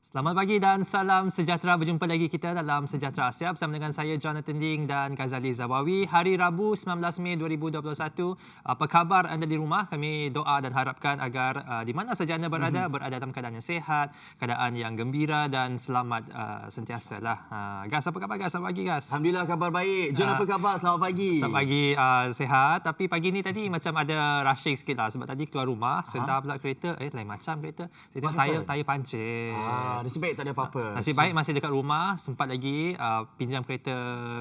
Selamat pagi dan salam sejahtera. Berjumpa lagi kita dalam Sejahtera Asia bersama dengan saya Jonathan Ding dan Ghazali Zawawi. Hari Rabu 19 Mei 2021. Apa khabar anda di rumah? Kami doa dan harapkan agar di mana saja anda berada dalam keadaan yang sihat, keadaan yang gembira dan selamat sentiasa lah. Gas, apa khabar Gas? Selamat pagi Gas. Alhamdulillah, khabar baik. John, apa khabar? Selamat pagi. Selamat pagi, sihat. Tapi pagi ni tadi macam ada rushing sikit lah sebab tadi keluar rumah, sedar pula kereta, lain macam kereta. Saya tengok tayar pancit. Nasib baik tak ada apa-apa. Nasib baik masih dekat rumah, sempat lagi pinjam kereta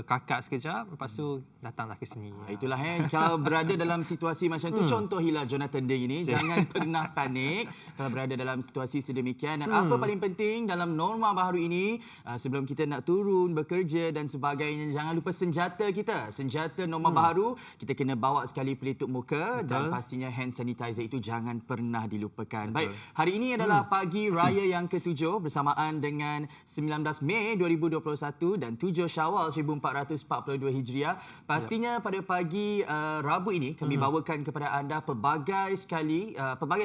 kakak sekejap, lepas tu datanglah ke sini. Itulah kalau berada dalam situasi macam tu, contohilah Jonathan Ding ini, jangan pernah panik kalau berada dalam situasi sedemikian. Dan apa paling penting dalam norma baru ini, sebelum kita nak turun bekerja dan sebagainya, jangan lupa senjata kita. Senjata norma baru, kita kena bawa sekali pelitup muka. Betul. Dan pastinya hand sanitizer itu jangan pernah dilupakan. Betul. Baik, hari ini adalah pagi raya yang ke-7 bersamaan dengan 19 Mei 2021 dan 7 Syawal 1442 Hijriah. Pastinya pada pagi Rabu ini kami bawakan kepada anda pelbagai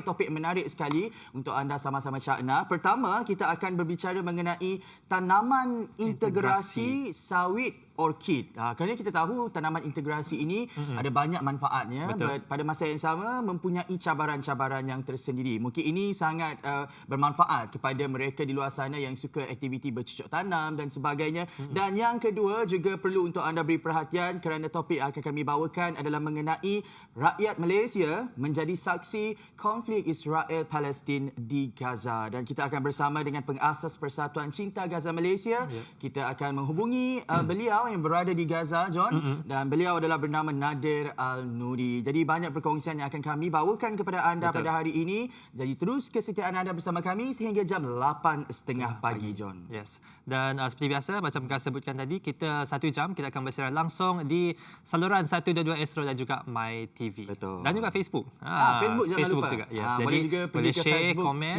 topik menarik sekali untuk anda sama-sama cakna. Pertama, kita akan berbicara mengenai tanaman integrasi sawit orkid. Kerana kita tahu tanaman integrasi ini ada banyak manfaatnya. Pada masa yang sama mempunyai cabaran-cabaran yang tersendiri. Mungkin ini sangat bermanfaat kepada mereka di luar sana yang suka aktiviti bercucuk tanam dan sebagainya. Dan yang kedua juga perlu untuk anda beri perhatian kerana topik yang akan kami bawakan adalah mengenai rakyat Malaysia menjadi saksi konflik Israel-Palestin di Gaza. Dan kita akan bersama dengan pengasas Persatuan Cinta Gaza Malaysia. Kita akan menghubungi beliau yang berada di Gaza, John, dan beliau adalah bernama Nadir Al-Nuri. Jadi banyak perkongsian yang akan kami bawakan kepada anda pada hari ini. Jadi terus kesetiaan anda bersama kami sehingga jam 8.30 pagi, John. Yes. Dan seperti biasa, macam Gas sebutkan tadi, kita 1 jam kita akan bersiaran langsung di saluran 122 Astro dan juga My TV. Betul. Dan juga Facebook. Facebook jangan lupa. Juga. Yes. Boleh jadi juga pergi boleh ke share, Facebook komen.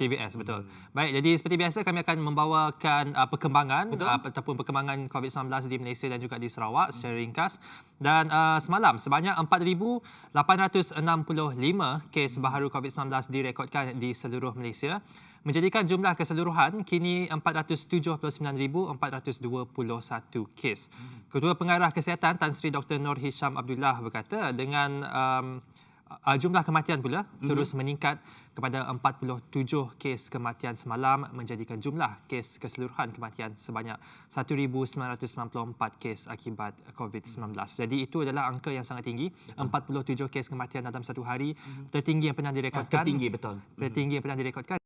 TVS, betul. Baik, jadi seperti biasa kami akan membawakan perkembangan ataupun perkembangan COVID-19 di Malaysia dan juga di Sarawak secara ringkas. Dan semalam sebanyak 4,865 kes baharu COVID-19 direkodkan di seluruh Malaysia, menjadikan jumlah keseluruhan kini 479,421 kes. Ketua Pengarah Kesihatan Tan Sri Dr. Nur Hisham Abdullah berkata dengan jumlah kematian pula terus meningkat kepada 47 kes kematian semalam, menjadikan jumlah kes keseluruhan kematian sebanyak 1,994 kes akibat COVID-19. Jadi itu adalah angka yang sangat tinggi. 47 kes kematian dalam satu hari, tertinggi yang pernah direkodkan. Tertinggi, betul. Tertinggi yang pernah direkodkan.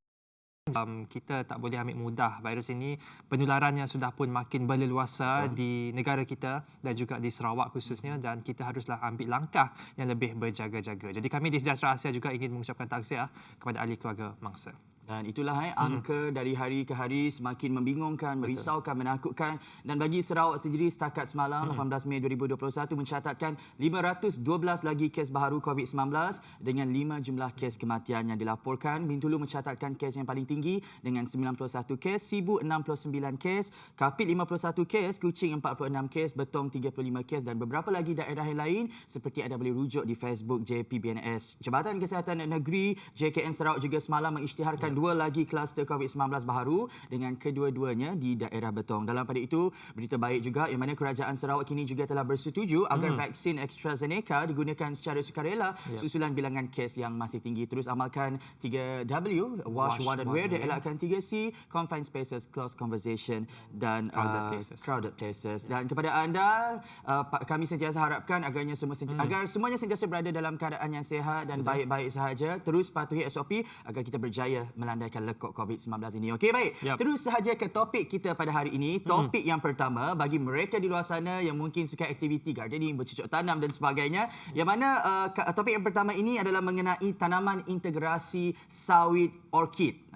Kita tak boleh ambil mudah virus ini. Penularannya sudah pun makin berleluasa di negara kita dan juga di Sarawak khususnya, dan kita haruslah ambil langkah yang lebih berjaga-jaga. Jadi kami di Sejahtera Asia juga ingin mengucapkan takziah kepada ahli keluarga mangsa. Dan itulah angka dari hari ke hari semakin membingungkan, merisaukan, menakutkan. Dan bagi Sarawak sendiri setakat semalam 18 Mei 2021 mencatatkan 512 lagi kes baharu COVID-19 dengan 5 jumlah kes kematian yang dilaporkan. Bintulu mencatatkan kes yang paling tinggi dengan 91 kes, Sibu 69 kes, Kapit 51 kes, Kuching 46 kes, Betong 35 kes dan beberapa lagi daerah yang lain seperti anda boleh rujuk di Facebook JPBNS. Jabatan Kesihatan Negeri JKN Sarawak juga semalam mengisytiharkan 2 lagi kluster COVID-19 baharu dengan kedua-duanya di daerah Betong. Dalam pada itu, berita baik juga yang mana Kerajaan Sarawak kini juga telah bersetuju agar vaksin AstraZeneca digunakan secara sukarela susulan bilangan kes yang masih tinggi. Terus amalkan 3W, wash, one and wear, dan elakkan 3C, confined spaces, close conversation dan crowded places. Dan kepada anda, kami sentiasa harapkan agar semuanya sentiasa berada dalam keadaan yang sihat dan baik-baik sahaja. Terus patuhi SOP agar kita berjaya melandaikan lekuk COVID-19 ini. Okey, baik. Terus sahaja ke topik kita pada hari ini. Topik yang pertama bagi mereka di luar sana yang mungkin suka aktiviti gardening, bercucuk tanam dan sebagainya. Yang mana topik yang pertama ini adalah mengenai tanaman integrasi sawit orkid.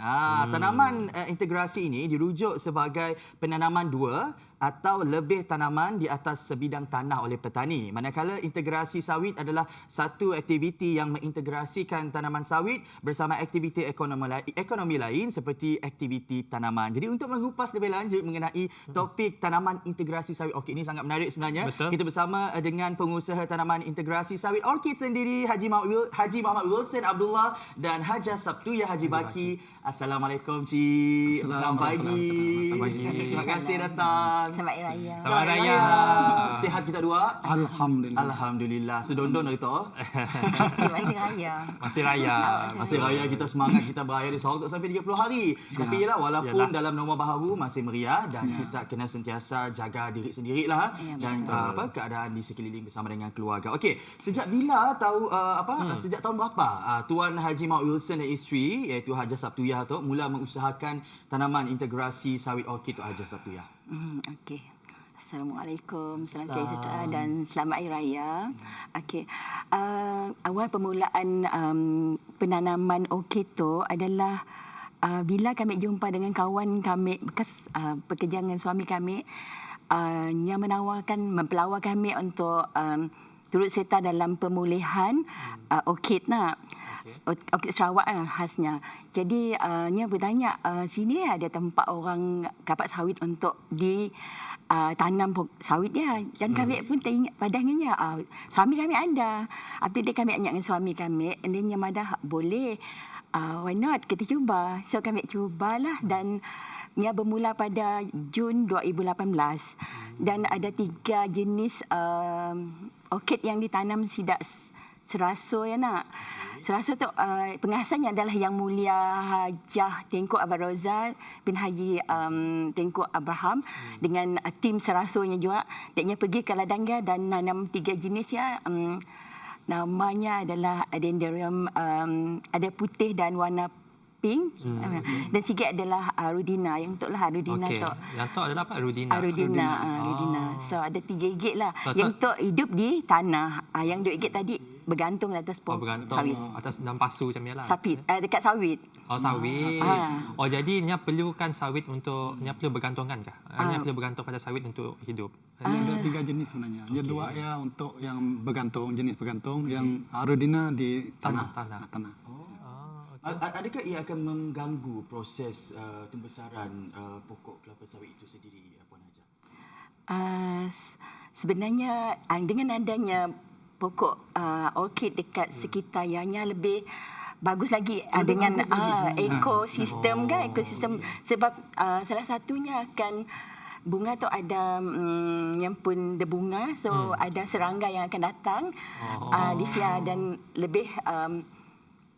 Tanaman integrasi ini dirujuk sebagai penanaman dua atau lebih tanaman di atas sebidang tanah oleh petani. Manakala integrasi sawit adalah satu aktiviti yang mengintegrasikan tanaman sawit bersama aktiviti ekonomi lain seperti aktiviti tanaman. Jadi untuk mengupas lebih lanjut mengenai topik tanaman integrasi sawit orkid ini sangat menarik sebenarnya. Kita bersama dengan pengusaha tanaman integrasi sawit orkid sendiri, Haji Muhammad Wilson Abdullah dan Haja Sabtuyah Haji Baki. Assalamualaikum Cik. Selamat pagi. Terima kasih datang. Selamat Hari Raya. Selamat Raya. Sihat kita dua? Alhamdulillah. Alhamdulillah. Sedondon hari tu. Masih Raya. Masih Raya. Masih raya kita semangat kita beraya di Sarawak sampai 30 hari. Tapi yalah walaupun dalam norma baharu masih meriah dan kita kena sentiasa jaga diri sendirilah dan keadaan di sekeliling bersama dengan keluarga. Okey, sejak bila tahu sejak tahun berapa Tuan Haji Mak Wilson dan isteri iaitu Hajah Sabtuyah tu mula mengusahakan tanaman integrasi sawit orkid tu Hajah Sabtuyah? Okey. Assalamualaikum, salam sejahtera dan selamat Hari Raya. Okey. Awal permulaan penanaman orkid tu adalah bila kami jumpa dengan kawan kami bekas bekerja dengan suami kami yang mempelawar kami untuk turut serta dalam pemulihan orkid nak. Orkid Sarawak khasnya. Jadi Nya bertanya, sini ada tempat orang kapak sawit untuk tanam sawit dia. Dan kami pun teringat padahnya suami kami ada. After dia kami ingat dengan suami kami, and then Nya madah boleh. Why not? Kita cuba. So kami cubalah dan Nya bermula pada Jun 2018 dan ada 3 jenis orkid yang ditanam sidak Seraso ya nak. Seraso tu pengasasnya adalah Yang Mulia Hajah Tengku Abah Rozal bin Haji Tengku Abraham dengan tim Serasonya juga. Dia pergi ke ladangnya dan nanam 3 jenis ya. Namanya adalah Dendrobium, ada putih dan warna pink. Dan sikit adalah Rudina. Yang untuk lah Rudina tu. Yang tu adalah apa? Rudina. Rudina. So ada 3 gig lah. Yang tu hidup di tanah. Yang 2 gig tadi bergantung di atas bergantung sawit. Atas dalam pasu macam ni lah. Sapit. Dekat sawit. Oh, sawit. Oh, jadi Nya perlukan sawit untuk Nya perlu bergantungan kah? Nya perlu bergantung pada sawit untuk hidup. Ada 3 jenis sebenarnya. Yang 2 ya untuk yang bergantung, jenis bergantung, yang Rudina di tanah. Adakah ia akan mengganggu proses pembesaran pokok kelapa sawit itu sendiri, Puan Hajah? Sebenarnya dengan adanya pokok orkid dekat sekitar ianya lebih bagus lagi dengan ekosistem kan, ekosistem sebab salah satunya akan bunga tu ada yang pun bunga, so ada serangga yang akan datang di sini dan lebih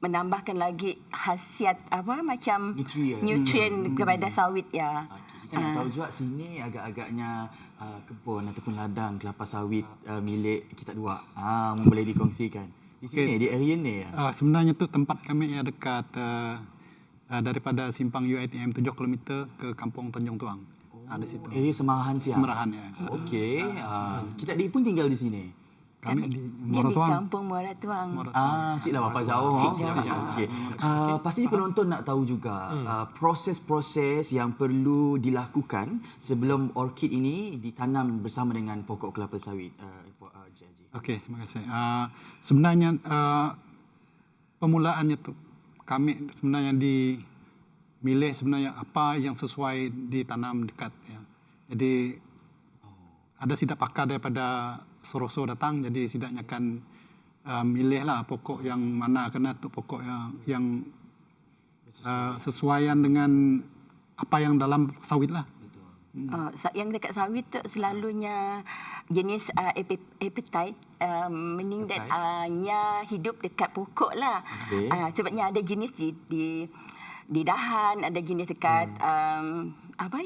menambahkan lagi khasiat macam nutrien kepada sawit ya. Kita nak tahu juga sini agak-agaknya kebun ataupun ladang kelapa sawit milik kita dua. Boleh dikongsikan. Di sini di area ni. Sebenarnya tu tempat kami ya dekat daripada simpang UiTM 7 km ke Kampung Tanjung Tuang. Di situ. Area Semarahan siang. Semarahan ya. Okey. Kita pun tinggal di sini. Kami di Muara Tuang. Di Kampung Muara Tuang. Siklah berapa jauh. Okey. Pastinya penonton nak tahu juga proses-proses yang perlu dilakukan sebelum orkid ini ditanam bersama dengan pokok kelapa sawit. Okey, terima kasih. Sebenarnya permulaannya tu kami sebenarnya milih sebenarnya apa yang sesuai ditanam dekat ya. Jadi ada sidak pakar daripada Soroso datang, jadi sidaknya akan milihlah pokok yang mana kena tu pokok yang sesuaian dengan apa yang dalam sawit lah. Yang dekat sawit tu selalunya jenis apatite, meaning that nya hidup dekat pokok lah. Sebabnya ada jenis di dahan, ada jenis dekat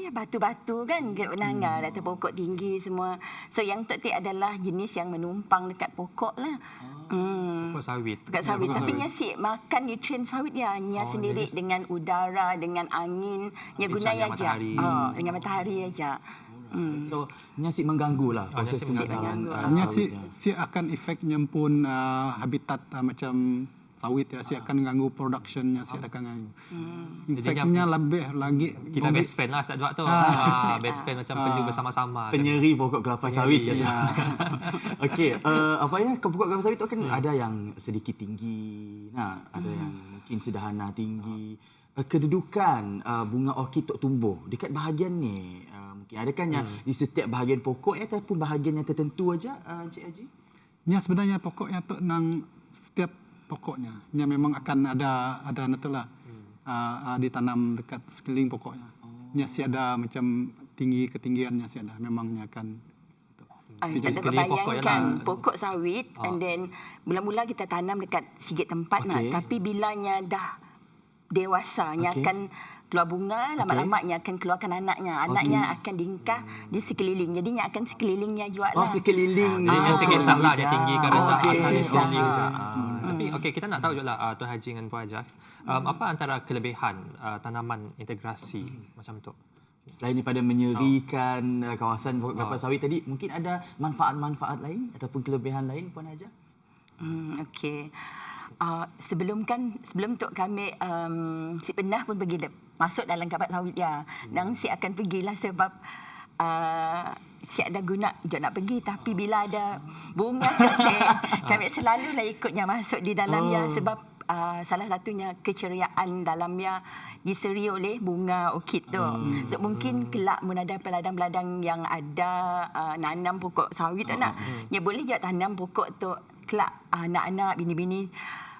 batu-batu kan, benanga atas pokok tinggi semua. So yang tu adalah jenis yang menumpang dekat pokok lah. Pokok sawit. Dekat sawit. Tapi nya makan nutrien sawit dia nya sendiri dengan udara, dengan angin, nya guna aja. Dengan matahari aja. So nya mengganggu lah proses pengasaran sawit. Nya akan efeknya pun habitat macam sawit ya, akan ganggu productionnya, akan ganggu. Efeknya lebih lagi. Kita best friend lah saat tu. Best friend macam perlu bersama-sama. Penyeri pokok kelapa sawit ya. Okey, pokok kelapa sawit tu kan ada yang sedikit tinggi, ada yang mungkin sederhana tinggi. Kedudukan bunga orkid tu tumbuh dekat bahagian ni mungkin adakah di setiap bahagian pokok ataupun bahagian yang tertentu aja, Encik Haji? Ya sebenarnya pokoknya tu nang setiap pokoknya memang akan ada natulah ditanam dekat sekeliling pokoknya. Masih ada macam ketinggiannya masih ada. Memangnya akan Kita dapat sekeliling pokok bayangkan ialah- pokok sawit and then mula-mula kita tanam dekat sikit tempat nak, Okey. tapi bilanya dah dewasanya Okey. akan keluar bunga, lama-lamanya akan keluarkan anaknya. Anaknya akan diingkah di sekeliling. Jadinya akan sekelilingnya juga Oh, lah. sekeliling. Jadi yang sikit pokok salah sawit, dia ah. tinggi ke rendah Okey. asal sekeliling je. Ah. Tapi okey, kita nak tahu juga lah Tuan Haji dengan Puan Hajah, apa antara kelebihan tanaman integrasi macam tu? Selain daripada menyerikan kawasan pokok kelapa sawit tadi, mungkin ada manfaat-manfaat lain ataupun kelebihan lain Puan Hajah? Okey. Sebelum tu kami si pernah pun pergi masuk dalam kapak sawit ya. Nang si akan pergilah sebab si ada guna je nak pergi, tapi bila ada bunga kami selalulah ikutnya masuk di dalamnya sebab salah satunya keceriaan dalamnya diseri oleh bunga orkid tu. So mungkin kelak mun ada peladang-peladang yang ada nanam pokok sawit tu nak, dia boleh je tanam pokok tu. Kelak anak-anak, bini-bini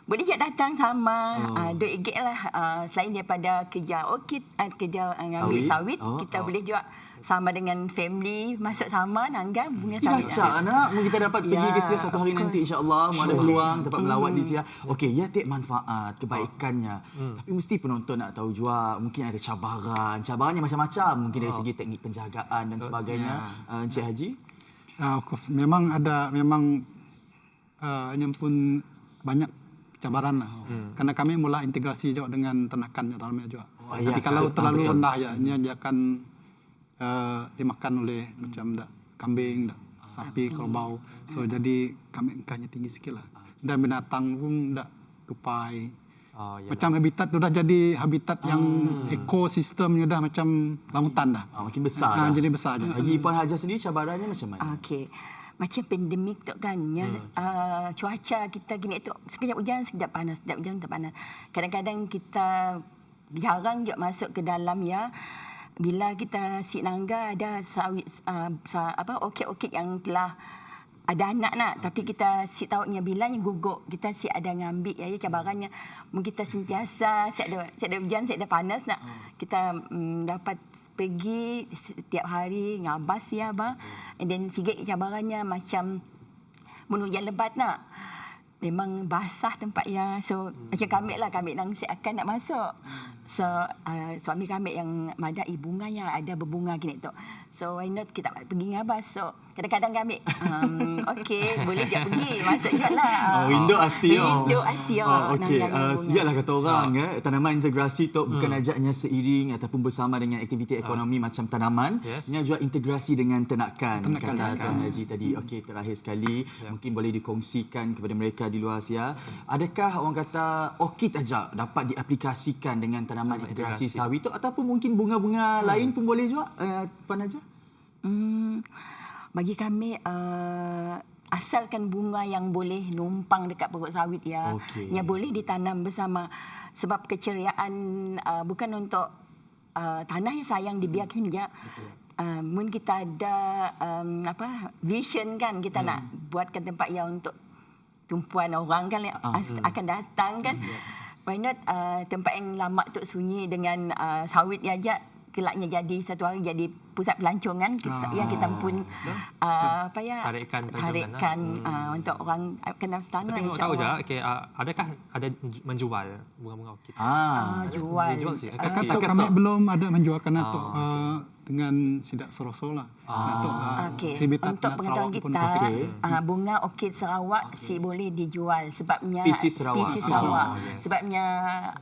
boleh je datang sama RM2 lah. Selain daripada kerja orkid, kerja ambil sawit, kita boleh juga sama dengan family, masuk sama nangga bunga Mesti sawit. baca anak. Mungkin kita dapat pergi Ya, ke Sia suatu hari of nanti course. insya-Allah. Mau ada peluang dapat melawat di Sia. Okey, ya tik manfaat, kebaikannya. Tapi mesti penonton nak tahu juga mungkin ada cabaran. Cabarannya macam-macam. Mungkin dari segi teknik penjagaan dan sebagainya. Encik Haji? Of course, memang yang pun banyak cabaran lah. Karena kami mula integrasi juga dengan ternakan dalamnya juga. Oh, Tapi yes. kalau terlalu Betul. rendah ya, ini dia akan dimakan oleh macam kambing, sapi, kerbau. So jadi kami angkanya tinggi sikit lah. Dan binatang pun tupai. Oh, yalah. Macam habitat tu dah jadi habitat yang ekosistemnya dah macam lautan dah. Makin besar dah. Jadi besar je. Bagi Puan Hajah sendiri cabarannya macam mana? Okey. Macam pandemik tu kan, cuaca kita gini tu, sekejap hujan, sekejap panas, sekejap hujan, sekejap panas. Kadang-kadang kita jarang je masuk ke dalam ya. Bila kita si nangga ada sawit orkid yang telah ada anak nak, tapi kita si tahunya bilanya gugur, kita si ada ngambil ya cabarannya. Mungkin kita sentiasa si ada hujan, si ada panas nak. Kita dapat pergi setiap hari ngabas ya ba. And then sikit cabarannya macam mun hujan lebat nak. Memang basah tempat ya. So macam kami nang si akan nak masuk. So suami kami yang madai bunganya ada berbunga gini tu. So why not kita pergi ngabas. So kadang-kadang kami okey boleh je pergi masuk jugalah. Window hati. Window hati. Okey, siaplah kata orang tanaman integrasi tu bukan ajaknya seiring ataupun bersama dengan aktiviti ekonomi macam tanaman, ini juga integrasi dengan ternakan. Kata Tuan Haji tadi. Okey, terakhir sekali mungkin boleh dikongsikan kepada mereka di luar Sia. Adakah orang kata orkid aja dapat diaplikasikan dengan tanaman integrasi sawit tu ataupun mungkin bunga-bunga lain pun boleh juga Puan Hajah? Bagi kami asalkan bunga yang boleh numpang dekat pokok sawit ya, yang boleh ditanam bersama. Sebab keceriaan bukan untuk tanah yang sayang dibiarkan je. Mungkin kita ada vision kan, kita nak buatkan tempat yang untuk tumpuan orang kan akan datang kan. Why not tempat yang lama tu sunyi dengan sawit aja kelaknya jadi satu hari jadi pusat pelancongan kita yang kita pun tarikan untuk orang kenal setanah. Tapi nak tahu je, adakah ada menjual bunga-bunga orkid? Jual. Dijual sih. Setakat kami belum ada menjual kerana dengan sidak Seroso lah. Untuk pengetahuan kita, bunga orkid Sarawak si boleh dijual sebabnya Spesies Sarawak. Sebabnya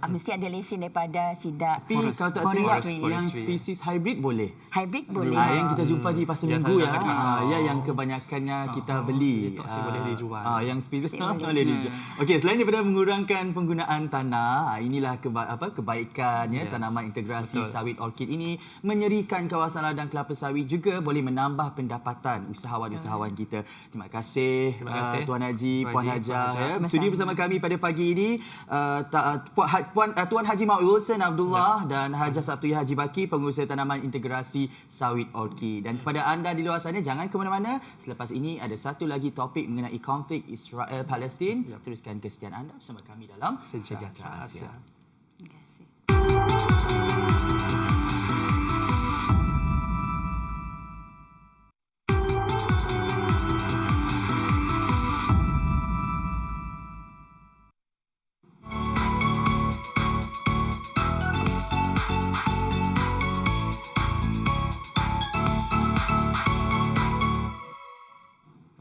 mesti ada lesen daripada sidak. Tapi kalau tak silap yang spesies hybrid boleh. Hybrid boleh. Yang kita jumpa di pasar minggu ya. Yang kebanyakannya kita beli. Itu boleh dijual. Yang spesies boleh dijual. Okey, selain daripada mengurangkan penggunaan tanah, inilah kebaikannya tanaman integrasi sawit orkid ini menyerikan kawasan ladang kelapa sawit, juga boleh menambah pendapatan usahawan-usahawan kita. Terima kasih Tuan Haji, Puan Hajah sudi bersama kami pada pagi ini. Tuan Haji Mak Wilson Abdullah dan Hajah Sabtu Haji Baki, pengurusi tanaman integrasi sawit orkid. Dan kepada anda di luar sana, jangan ke mana-mana. Selepas ini ada satu lagi topik mengenai konflik Israel-Palestin. Teruskan kesetiaan anda bersama kami dalam Sejahtera Asia. Terima kasih.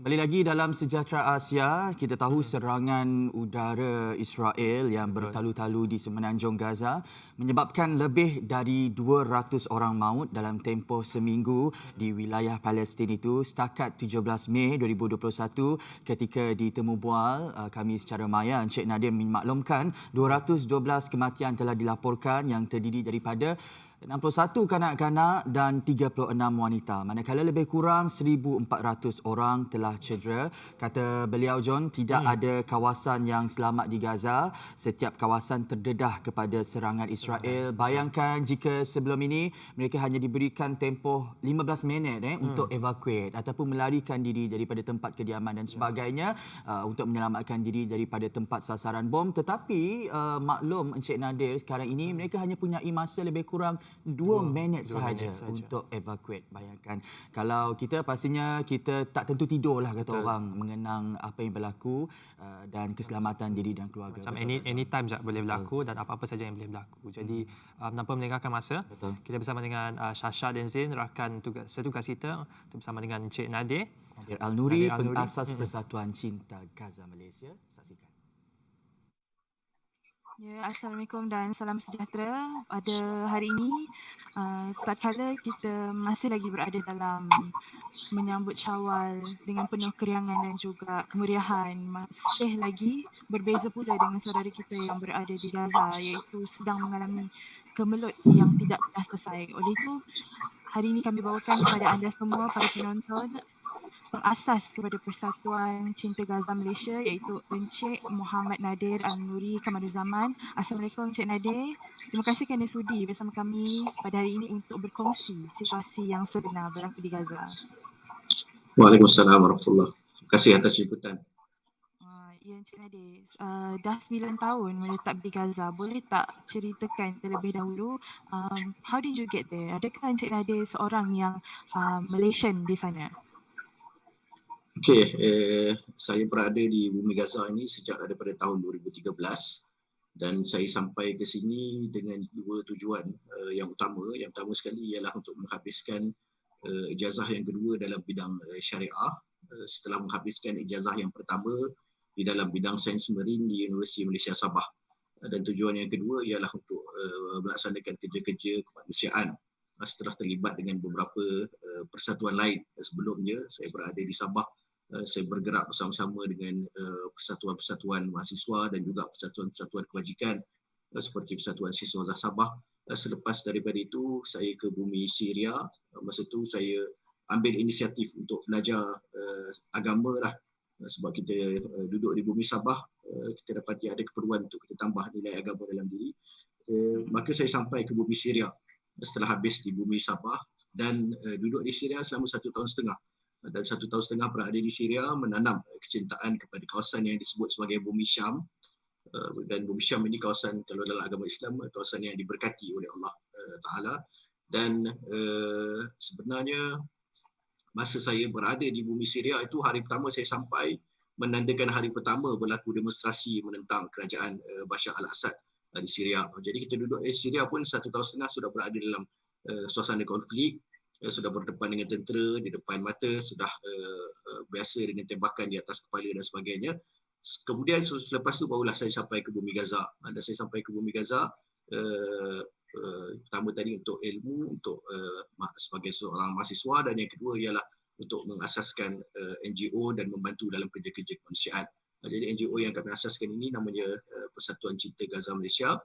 Kembali lagi dalam Sejahtera Asia, kita tahu serangan udara Israel yang bertalu-talu di semenanjung Gaza menyebabkan lebih dari 200 orang maut dalam tempoh seminggu di wilayah Palestin itu. Setakat 17 Mei 2021 ketika ditemu bual kami secara maya, Encik Nadir memaklumkan 212 kematian telah dilaporkan yang terdiri daripada 61 kanak-kanak dan 36 wanita. Manakala lebih kurang 1,400 orang telah cedera. Kata beliau John, tidak ada kawasan yang selamat di Gaza. Setiap kawasan terdedah kepada serangan Israel. Bayangkan jika sebelum ini mereka hanya diberikan tempoh 15 minit untuk evacuate ataupun melarikan diri daripada tempat kediaman dan sebagainya untuk menyelamatkan diri daripada tempat sasaran bom. Tetapi maklum Encik Nadir, sekarang ini mereka hanya punya masa lebih kurang 2 minit sahaja untuk evacuate. Bayangkan kalau kita pastinya kita tak tentu tidur lah kata orang mengenang apa yang berlaku dan keselamatan diri dan keluarga. Macam anytime je boleh berlaku dan apa-apa saja yang boleh berlaku. Jadi tanpa melengahkan masa, kita bersama dengan Shasha dan Zain, rakan setugas kita, bersama dengan Encik Nadir Al-Nuri, pengasas Persatuan Cinta Gaza Malaysia. Saksikan. Ya, Assalamualaikum dan salam sejahtera. Pada hari ini, tak kala kita masih lagi berada dalam menyambut Syawal dengan penuh keriangan dan juga kemeriahan, masih lagi berbeza pula dengan saudara kita yang berada di Gaza, iaitu sedang mengalami kemelut yang tidak pernah selesai. Oleh itu, hari ini kami bawakan kepada anda semua, para penonton, pengasas kepada Persatuan Cinta Gaza Malaysia, iaitu Encik Muhammad Nadir Al-Nuri Kamaruzaman. Assalamualaikum Encik Nadir. Terima kasih kerana sudi bersama kami pada hari ini untuk berkongsi situasi yang sebenar berlaku di Gaza. Waalaikumsalam warahmatullahi wabarakatuh. Terima kasih atas jemputan. Ya Encik Nadir, dah 9 tahun menetap di Gaza. Boleh tak ceritakan terlebih dahulu how did you get there? Adakah Encik Nadir seorang yang Malaysian di sana? Okey, saya berada di Bumi Gaza ini sejak daripada tahun 2013 dan saya sampai ke sini dengan dua tujuan yang utama. Yang pertama sekali ialah untuk menghabiskan ijazah yang kedua dalam bidang syariah. Setelah menghabiskan ijazah yang pertama di dalam bidang sains marin di Universiti Malaysia Sabah. Dan tujuan yang kedua ialah untuk melaksanakan kerja-kerja kemanusiaan setelah terlibat dengan beberapa persatuan lain. Sebelumnya saya berada di Sabah, saya bergerak bersama-sama dengan persatuan-persatuan mahasiswa dan juga persatuan-persatuan kebajikan seperti Persatuan Siswa Sabah. Selepas daripada itu saya ke bumi Syria. Masa itu saya ambil inisiatif untuk belajar agama lah, sebab kita duduk di bumi Sabah, kita dapati ada keperluan untuk kita tambah nilai agama dalam diri. Maka saya sampai ke bumi Syria setelah habis di bumi Sabah dan duduk di Syria selama 1 tahun setengah. Dan 1 tahun setengah berada di Syria menanam kecintaan kepada kawasan yang disebut sebagai bumi Syam. Dan bumi Syam ini kawasan, kalau dalam agama Islam, kawasan yang diberkati oleh Allah Ta'ala. Dan sebenarnya masa saya berada di bumi Syria itu, hari pertama saya sampai menandakan hari pertama berlaku demonstrasi menentang kerajaan Bashar al-Assad di Syria. Jadi kita duduk di Syria pun 1 tahun setengah sudah berada dalam suasana konflik, sudah berdepan dengan tentera di depan mata, sudah biasa dengan tembakan di atas kepala dan sebagainya. Kemudian selepas itu barulah saya sampai ke bumi Gaza. Dan saya sampai ke bumi Gaza pertama tadi untuk ilmu, untuk sebagai seorang mahasiswa, dan yang kedua ialah untuk mengasaskan NGO dan membantu dalam kerja-kerja kemanusiaan. Jadi NGO yang kami asaskan ini namanya Persatuan Cinta Gaza Malaysia.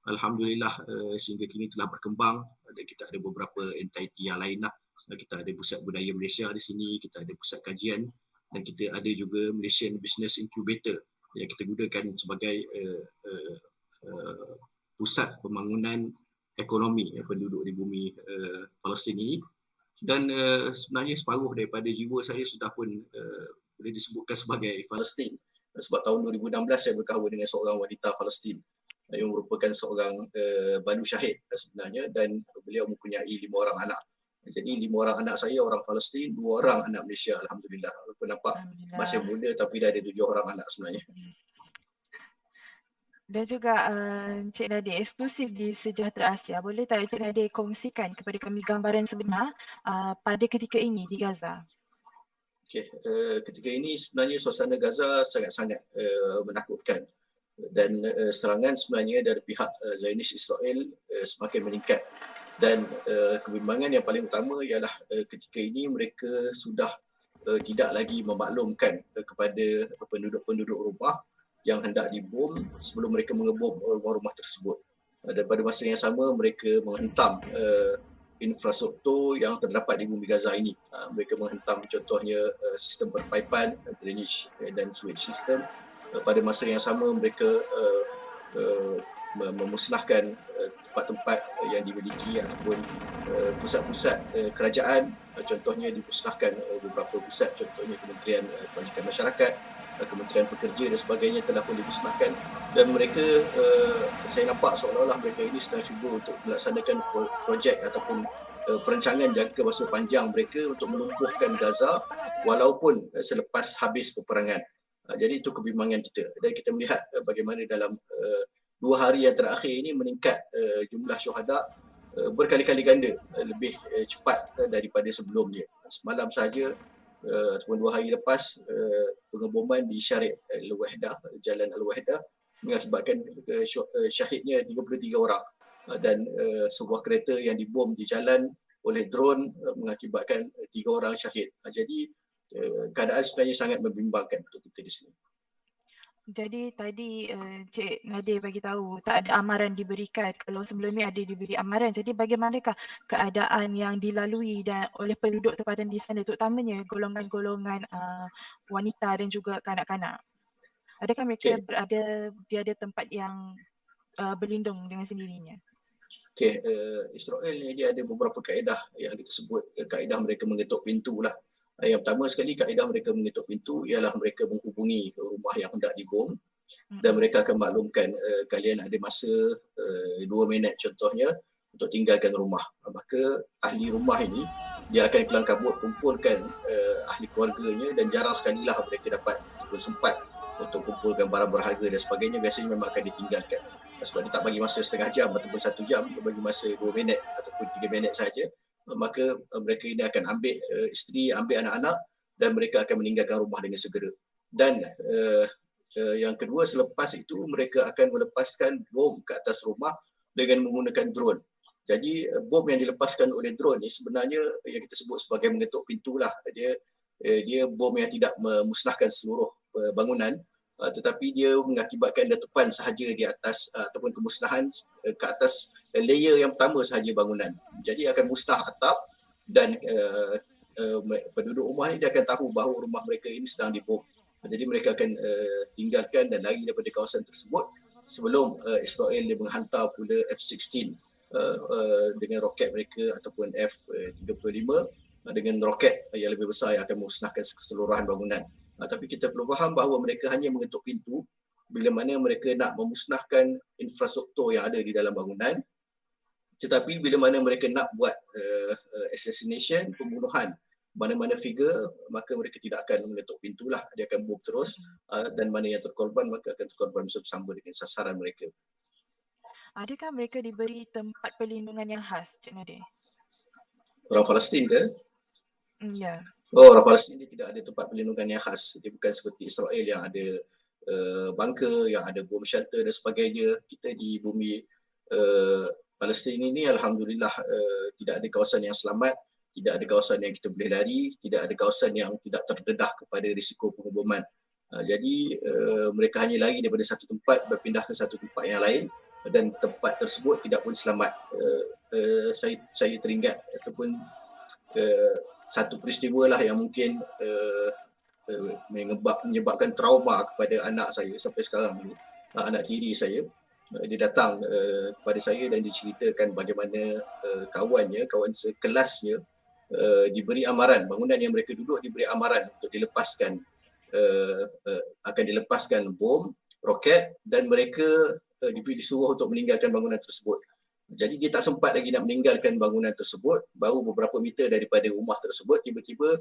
Alhamdulillah sehingga kini telah berkembang dan kita ada beberapa entiti yang lain lah. Kita ada Pusat Budaya Malaysia di sini, kita ada Pusat Kajian dan kita ada juga Malaysian Business Incubator yang kita gunakan sebagai pusat pembangunan ekonomi penduduk di bumi Palestin ini. Dan sebenarnya separuh daripada jiwa saya sudah pun boleh disebutkan sebagai Palestin. Sebab tahun 2016 saya berkahwin dengan seorang wanita Palestin. yang merupakan seorang balu syahid sebenarnya, dan beliau mempunyai 5 orang anak. Jadi 5 orang anak saya orang Palestin, 2 orang anak Malaysia, alhamdulillah. Walaupun nampak masih muda tapi dah ada 7 orang anak sebenarnya. Dan juga Encik Nadir, eksklusif di Sejahtera Asia, boleh tak Encik Nadir kongsikan kepada kami gambaran sebenar pada ketika ini di Gaza? Okey, ketika ini sebenarnya suasana Gaza sangat-sangat menakutkan, dan serangan sebenarnya dari pihak Zionis Israel semakin meningkat, dan kebimbangan yang paling utama ialah ketika ini mereka sudah tidak lagi memaklumkan kepada penduduk-penduduk rumah yang hendak dibom sebelum mereka mengebom rumah-rumah tersebut. Dan pada masa yang sama mereka menghentam infrastruktur yang terdapat di bumi Gaza ini. Mereka menghentam contohnya sistem perpaipan, drainage dan sewage system. Pada masa yang sama mereka memusnahkan tempat-tempat yang dimiliki ataupun pusat-pusat kerajaan. Contohnya dimusnahkan beberapa pusat, contohnya Kementerian Kebajikan Masyarakat, Kementerian Pekerja dan sebagainya telah pun dimusnahkan, dan mereka saya nampak seolah-olah mereka ini sedang cuba untuk melaksanakan projek ataupun perancangan jangka masa panjang mereka untuk melumpuhkan Gaza walaupun selepas habis peperangan. Jadi itu kebimbangan kita, dan kita melihat bagaimana dalam 2 hari yang terakhir ini meningkat jumlah syuhada berkali-kali ganda lebih cepat daripada sebelumnya. Semalam saja ataupun 2 hari lepas pengeboman di Syariq Al-Wahdah, Jalan Al-Wahdah, mengakibatkan syahidnya 33 orang, dan sebuah kereta yang dibom di jalan oleh drone mengakibatkan 3 orang syahid. Jadi keadaan sebenarnya sangat membimbangkan untuk kita di sini. Jadi tadi Cik Nadir bagi tahu tak ada amaran diberikan, kalau sebelum ni ada diberi amaran. Jadi bagaimanakah keadaan yang dilalui dan oleh penduduk tempatan di sana, terutamanya golongan-golongan wanita dan juga kanak-kanak? Adakah mereka berada tempat yang berlindung dengan sendirinya? Okey, Israel ni dia ada beberapa kaedah yang kita sebut kaedah mereka mengetuk pintu lah. Yang pertama sekali kaedah mereka mengetuk pintu ialah mereka menghubungi rumah yang hendak dibom, dan mereka akan maklumkan kalian ada masa 2 minit contohnya untuk tinggalkan rumah. Maka ahli rumah ini dia akan kelang kabut kumpulkan ahli keluarganya, dan jarang sekali lah mereka dapat sempat untuk kumpulkan barang berharga dan sebagainya. Biasanya memang akan ditinggalkan. Sebab dia tak bagi masa setengah jam ataupun 1 jam, dia bagi masa 2 minit ataupun 3 minit saja. Maka mereka ini akan ambil isteri, ambil anak-anak, dan mereka akan meninggalkan rumah dengan segera. Dan yang kedua, selepas itu mereka akan melepaskan bom ke atas rumah dengan menggunakan drone. Jadi bom yang dilepaskan oleh drone ni sebenarnya yang kita sebut sebagai mengetuk pintu lah. Dia bom yang tidak memusnahkan seluruh bangunan, tetapi dia mengakibatkan letupan sahaja di atas ataupun kemusnahan ke atas layer yang pertama sahaja bangunan. Jadi akan musnah atap, dan penduduk rumah ni dia akan tahu bahawa rumah mereka ini sedang dibom. Jadi mereka akan tinggalkan dan lari daripada kawasan tersebut sebelum Israel dia menghantar pula F-16 dengan roket mereka ataupun F-35 dengan roket yang lebih besar yang akan memusnahkan keseluruhan bangunan. Tapi kita perlu faham bahawa mereka hanya mengetuk pintu bila mana mereka nak memusnahkan infrastruktur yang ada di dalam bangunan. Tetapi bila mana mereka nak buat assassination, pembunuhan mana-mana figure, maka mereka tidak akan mengetuk pintu lah. Dia akan bom terus, dan mana yang terkorban maka akan terkorban bersama dengan sasaran mereka. Adakah mereka diberi tempat perlindungan yang khas, Cik Nadir? Orang Palestin ke? Ya. Orang Palestin dia tidak ada tempat perlindungan yang khas. Dia bukan seperti Israel yang ada bunker, yang ada bom shelter dan sebagainya. Kita di bumi Palestin ini alhamdulillah tidak ada kawasan yang selamat, tidak ada kawasan yang kita boleh lari, tidak ada kawasan yang tidak terdedah kepada risiko pengeboman. Jadi mereka hanya lari daripada satu tempat berpindah ke satu tempat yang lain, dan tempat tersebut tidak pun selamat. Saya teringat ataupun satu peristiwa lah yang mungkin menyebabkan trauma kepada anak saya sampai sekarang ini. Anak tiri saya, dia datang kepada saya dan diceritakan bagaimana kawan sekelasnya diberi amaran, bangunan yang mereka duduk diberi amaran untuk dilepaskan akan dilepaskan bom, roket, dan mereka disuruh untuk meninggalkan bangunan tersebut. Jadi dia tak sempat lagi nak meninggalkan bangunan tersebut, baru beberapa meter daripada rumah tersebut tiba-tiba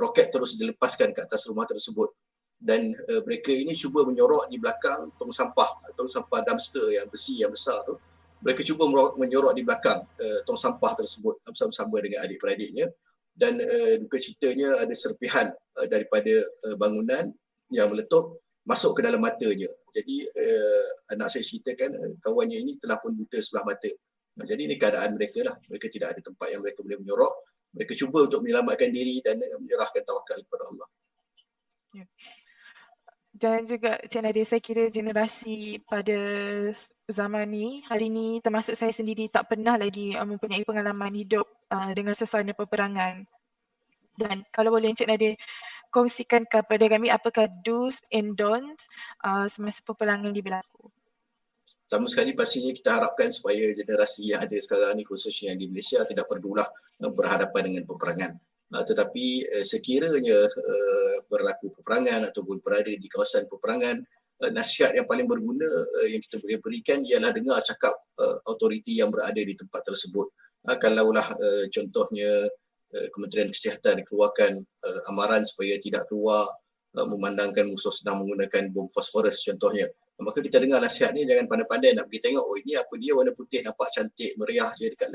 roket terus dilepaskan ke atas rumah tersebut. Dan mereka ini cuba menyorok di belakang tong sampah dumpster yang besi yang besar tu. Mereka cuba menyorok di belakang tong sampah tersebut bersama-sama dengan adik-beradiknya. Dan duka citanya ada serpihan daripada bangunan yang meletup masuk ke dalam matanya. Jadi anak saya ceritakan kawannya ini telah pun buta sebelah mata. Jadi ini keadaan mereka lah. Mereka tidak ada tempat yang mereka boleh menyorok. Mereka cuba untuk menyelamatkan diri dan menyerahkan tawakal kepada Allah. Ya. Dan juga Cik Nadia, saya kira generasi pada zaman ni, hari ni termasuk saya sendiri tak pernah lagi mempunyai pengalaman hidup dengan suasana peperangan. Dan kalau boleh Cik Nadia kongsikan kepada kami apakah do's and don'ts semasa peperangan di berlaku. Pertama sekali pastinya kita harapkan supaya generasi yang ada sekarang ni khususnya yang di Malaysia tidak perlulah berhadapan dengan peperangan. Tetapi sekiranya berlaku peperangan ataupun berada di kawasan peperangan, nasihat yang paling berguna yang kita boleh berikan ialah dengar cakap autoriti yang berada di tempat tersebut. Kalaulah contohnya Kementerian Kesihatan keluarkan amaran supaya tidak keluar memandangkan musuh sedang menggunakan bom fosforus contohnya, maka kita dengar nasihat ni jangan pandai-pandai nak pergi tengok, oh ini apa dia warna putih nampak cantik meriah je dekat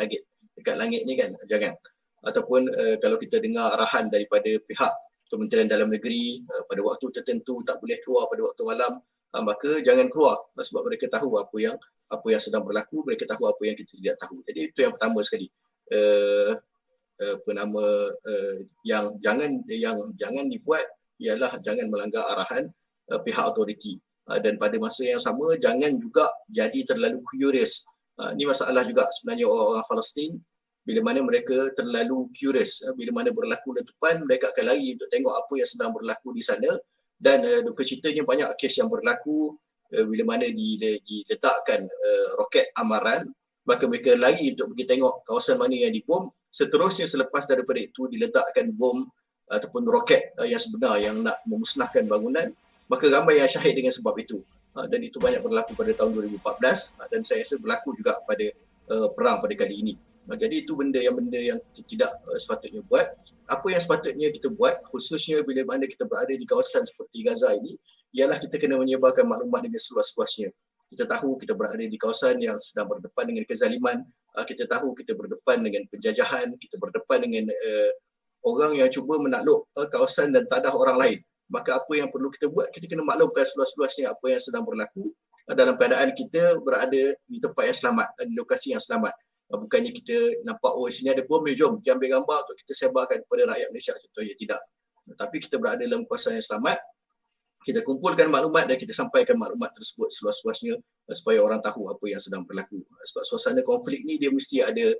langit ni kan, jangan. Ataupun kalau kita dengar arahan daripada pihak Kementerian Dalam Negeri pada waktu tertentu tak boleh keluar pada waktu malam, maka jangan keluar sebab mereka tahu apa yang sedang berlaku, mereka tahu apa yang kita tidak tahu. Jadi itu yang pertama sekali. Yang jangan dibuat ialah jangan melanggar arahan pihak autoriti. Dan pada masa yang sama jangan juga jadi terlalu curious. Ini masalah juga sebenarnya orang Palestin. Bila mana mereka terlalu curious, bila mana berlaku letupan, mereka akan lari untuk tengok apa yang sedang berlaku di sana. Dan duka citanya banyak kes yang berlaku bila mana diletakkan roket amaran, maka mereka lari untuk pergi tengok kawasan mana yang dibom. Seterusnya selepas daripada itu diletakkan bom ataupun roket yang sebenar yang nak memusnahkan bangunan, maka ramai yang syahid dengan sebab itu. Dan itu banyak berlaku pada tahun 2014 dan saya rasa berlaku juga pada perang pada kali ini. Jadi itu benda yang tidak sepatutnya buat. Apa yang sepatutnya kita buat khususnya bila mana kita berada di kawasan seperti Gaza ini ialah kita kena menyebarkan maklumat dengan seluas-luasnya. Kita tahu kita berada di kawasan yang sedang berdepan dengan kezaliman, kita tahu kita berdepan dengan penjajahan, kita berdepan dengan orang yang cuba menakluk kawasan dan tanah orang lain. Maka apa yang perlu kita buat, kita kena maklumkan seluas-luasnya apa yang sedang berlaku dalam keadaan kita berada di tempat yang selamat, di lokasi yang selamat. Bukannya kita nampak, oh sini ada bom, jom kita ambil gambar untuk kita sebarkan kepada rakyat Malaysia. Contohnya tidak. Tapi kita berada dalam kawasan yang selamat, kita kumpulkan maklumat dan kita sampaikan maklumat tersebut seluas-luasnya supaya orang tahu apa yang sedang berlaku. Sebab suasana konflik ni dia mesti ada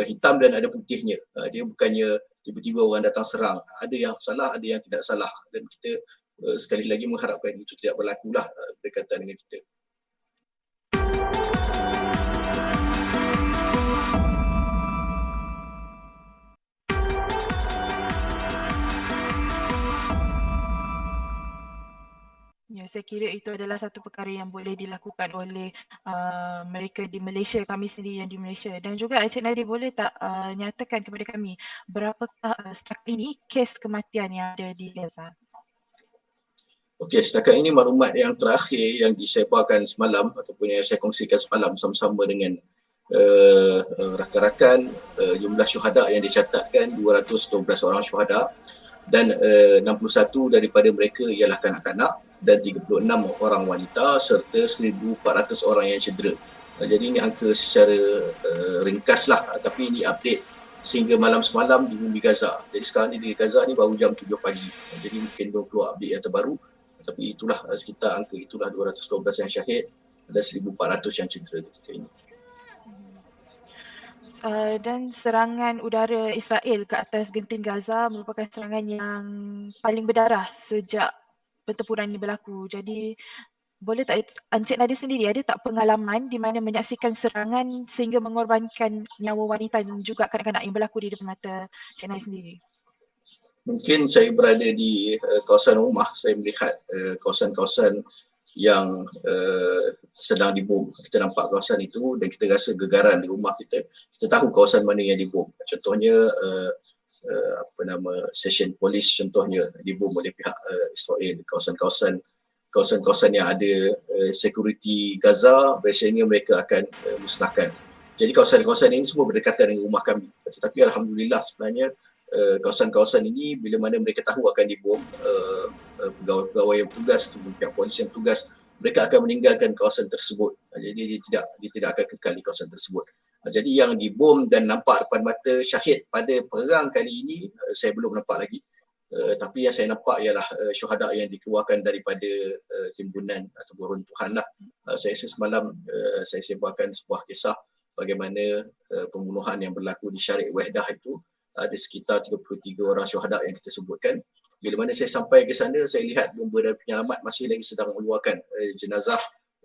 hitam dan ada putihnya. Dia bukannya tiba-tiba orang datang serang. Ada yang salah, ada yang tidak salah. Dan kita sekali lagi mengharapkan itu tidak berlakulah berkaitan dengan kita. Ya, saya kira itu adalah satu perkara yang boleh dilakukan oleh mereka di Malaysia, kami sendiri yang di Malaysia. Dan juga Encik Nadia boleh tak nyatakan kepada kami berapakah setakat ini kes kematian yang ada di Gaza? Okey, setakat ini maklumat yang terakhir yang disebarkan semalam ataupun yang saya kongsikan semalam sama-sama dengan rakan-rakan, jumlah syuhada yang dicatatkan 212 orang syuhada dan 61 daripada mereka ialah kanak-kanak dan 36 orang wanita serta 1,400 orang yang cedera. Jadi ini angka secara ringkas lah, tapi ini update sehingga malam semalam di bumi Gaza. Jadi sekarang di Gaza ni baru jam 7 pagi. Jadi mungkin belum keluar update yang terbaru, tapi itulah sekitar angka itulah 212 yang syahid dan 1,400 yang cedera ketika ini. Dan serangan udara Israel ke atas genting Gaza merupakan serangan yang paling berdarah sejak pertempuran ini berlaku. Jadi boleh tak Encik Nadia sendiri ada tak pengalaman di mana menyaksikan serangan sehingga mengorbankan nyawa wanita dan juga kanak-kanak yang berlaku di depan mata Encik Nadia sendiri? Mungkin saya berada di kawasan rumah, saya melihat kawasan-kawasan yang sedang dibom. Kita nampak kawasan itu dan kita rasa gegaran di rumah kita. Kita tahu kawasan mana yang dibom. Contohnya stesen polis contohnya dibom oleh pihak Israel. Kawasan-kawasan yang ada security Gaza, biasanya mereka akan musnahkan. Jadi kawasan-kawasan ini semua berdekatan dengan rumah kami. Tetapi alhamdulillah sebenarnya kawasan-kawasan ini bila mana mereka tahu akan dibom, pegawai-pegawai yang bertugas ataupun pihak polis yang bertugas, mereka akan meninggalkan kawasan tersebut. Jadi dia tidak akan kekal di kawasan tersebut. Jadi yang dibom dan nampak depan mata syahid pada perang kali ini saya belum nampak lagi. Tapi yang saya nampak ialah syuhada yang dikeluarkan daripada timbunan ataupun runtuhan lah. Saya rasa semalam saya sebarkan sebuah kisah bagaimana pembunuhan yang berlaku di Syariq Wahdah itu ada sekitar 33 orang syuhada yang kita sebutkan. Bila mana saya sampai ke sana, saya lihat bomba dan penyelamat masih lagi sedang mengeluarkan jenazah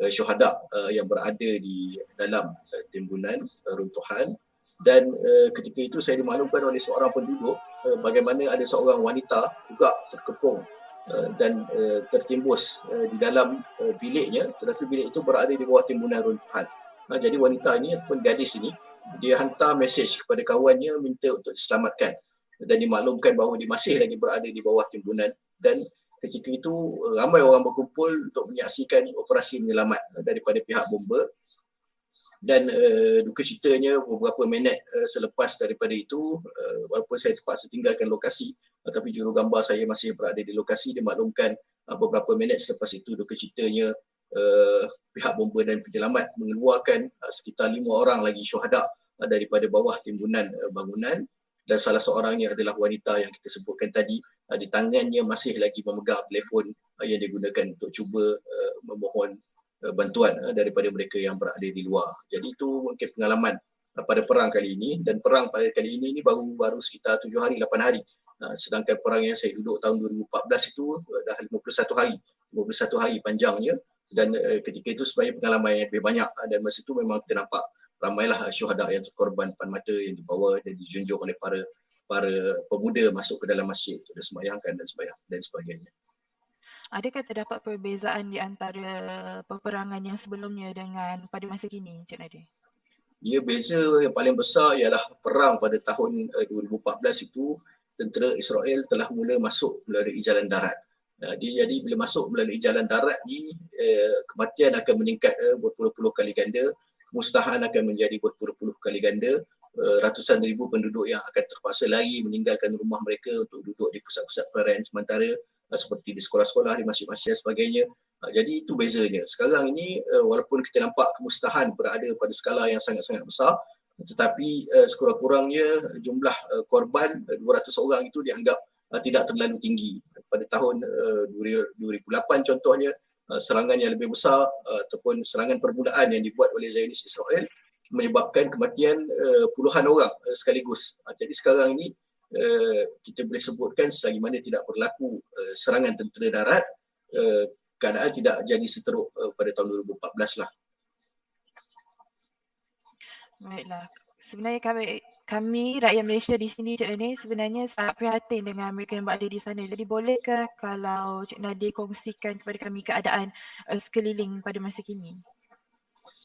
syuhada yang berada di dalam timbunan runtuhan. Dan ketika itu saya dimaklumkan oleh seorang penduduk bagaimana ada seorang wanita juga terkepung dan tertimbus di dalam biliknya, tetapi bilik itu berada di bawah timbunan runtuhan. Jadi wanita ini ataupun gadis ini, dia hantar mesej kepada kawannya minta untuk diselamatkan dan dimaklumkan bahawa dia masih lagi berada di bawah timbunan. Dan ketika itu ramai orang berkumpul untuk menyaksikan operasi menyelamat daripada pihak bomba. Dan duka citanya beberapa minit selepas daripada itu, walaupun saya terpaksa tinggalkan lokasi, tetapi jurugambar saya masih berada di lokasi, dimaklumkan beberapa minit selepas itu duka citanya pihak bomba dan penyelamat mengeluarkan sekitar 5 orang lagi syuhada daripada bawah timbunan bangunan, dan salah seorangnya adalah wanita yang kita sebutkan tadi. Di tangannya masih lagi memegang telefon yang digunakan untuk cuba memohon bantuan daripada mereka yang berada di luar. Jadi itu mungkin pengalaman pada perang kali ini, dan perang pada kali ini baru sekitar 7 hari 8 hari. Sedangkan perang yang saya duduk tahun 2014 itu dah 51 hari panjangnya. Dan ketika itu sebenarnya pengalaman yang lebih banyak, dan masa itu memang kita nampak ramailah syuhada yang terkorban depan mata yang dibawa dan dijunjung oleh para pemuda masuk ke dalam masjid untuk disembahyangkan dan sebagainya. Adakah terdapat perbezaan di antara peperangan yang sebelumnya dengan pada masa kini, Encik Nadir? Ya, beza yang paling besar ialah perang pada tahun 2014 itu tentera Israel telah mula masuk melalui jalan darat. Jadi bila masuk melalui jalan darat ni, kematian akan meningkat berpuluh-puluh kali ganda, kemusnahan akan menjadi berpuluh-puluh kali ganda. Ratusan ribu penduduk yang akan terpaksa lari meninggalkan rumah mereka untuk duduk di pusat-pusat pelarian sementara seperti di sekolah-sekolah, di masjid-masjid dan sebagainya. Jadi itu bezanya. Sekarang ini walaupun kita nampak kemusnahan berada pada skala yang sangat-sangat besar, tetapi sekurang-kurangnya jumlah korban 200 orang itu dianggap tidak terlalu tinggi. Pada tahun 2008 contohnya, serangan yang lebih besar ataupun serangan permulaan yang dibuat oleh Zionis Israel menyebabkan kematian puluhan orang sekaligus. Jadi sekarang ini kita boleh sebutkan selagi mana tidak berlaku serangan tentera darat, keadaan tidak jadi seteruk pada tahun 2014 lah. Baiklah. Sebenarnya kami rakyat Malaysia di sini, Cik Nadir, sebenarnya sangat prihatin dengan mereka yang berada di sana. Jadi bolehkah kalau Cik Nadir kongsikan kepada kami keadaan sekeliling pada masa kini?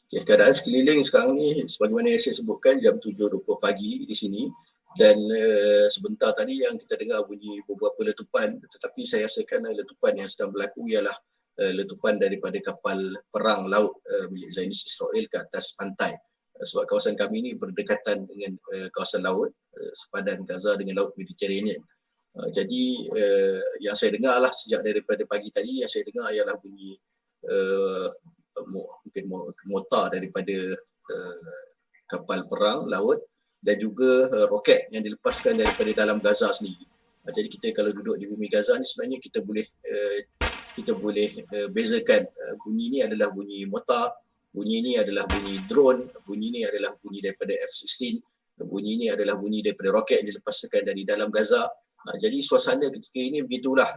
Okay, keadaan sekeliling sekarang ni sebagaimana yang saya sebutkan jam 7.20 pagi di sini, dan sebentar tadi yang kita dengar bunyi beberapa letupan, tetapi saya rasakan letupan yang sedang berlaku ialah letupan daripada kapal perang laut milik Zionis Israel ke atas pantai. Sebab kawasan kami ini berdekatan dengan kawasan laut sepadan Gaza dengan laut Mediterranean. Jadi yang saya dengar lah sejak daripada pagi tadi, yang saya dengar ialah bunyi mungkin mortar daripada kapal perang laut dan juga roket yang dilepaskan daripada dalam Gaza sendiri. Jadi kita kalau duduk di bumi Gaza ni sebenarnya kita boleh bezakan bunyi ni adalah bunyi mortar, bunyi ini adalah bunyi drone, bunyi ini adalah bunyi daripada F-16, bunyi ini adalah bunyi daripada roket yang dilepaskan dari dalam Gaza. Jadi suasana ketika ini begitulah,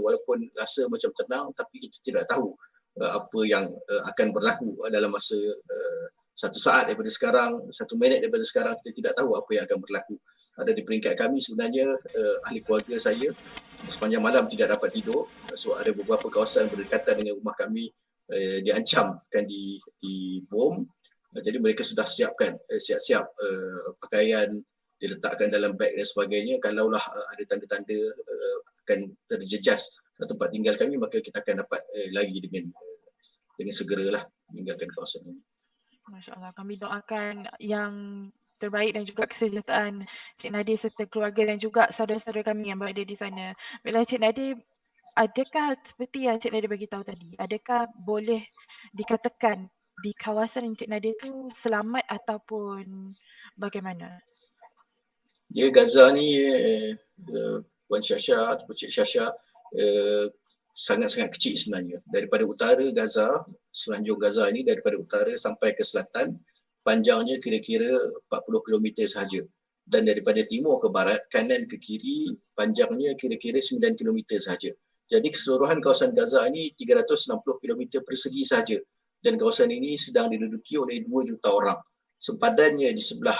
walaupun rasa macam tenang tapi kita tidak tahu apa yang akan berlaku dalam masa 1 saat daripada sekarang, 1 minit daripada sekarang. Kita tidak tahu apa yang akan berlaku. Ada di peringkat kami sebenarnya, ahli keluarga saya sepanjang malam tidak dapat tidur sebab ada beberapa kawasan berdekatan dengan rumah kami diancam akan dibom. Jadi mereka sudah siapkan siap-siap pakaian, diletakkan dalam beg dan sebagainya. Kalaulah ada tanda-tanda akan terjejas tempat tinggal kami, maka kita akan dapat lari dengan segeralah meninggalkan kawasan ini. Masya Allah, kami doakan yang terbaik dan juga kesejahteraan Cik Nadir serta keluarga dan juga saudara-saudara kami yang berada di sana. Baiklah Cik Nadir, adakah seperti yang Cik Nadir bagi tahu tadi, adakah boleh dikatakan di kawasan Cik Nadir tu selamat ataupun bagaimana? Dia Gaza ni Puan Syasha ataupun Cik Syasha sangat-sangat kecil sebenarnya. Daripada utara Gaza, semenanjung Gaza ini daripada utara sampai ke selatan, panjangnya kira-kira 40 km sahaja. Dan daripada timur ke barat, kanan ke kiri, panjangnya kira-kira 9 km sahaja. Jadi keseluruhan kawasan Gaza ini 360 km persegi sahaja. Dan kawasan ini sedang diduduki oleh 2 juta orang. Sempadannya di sebelah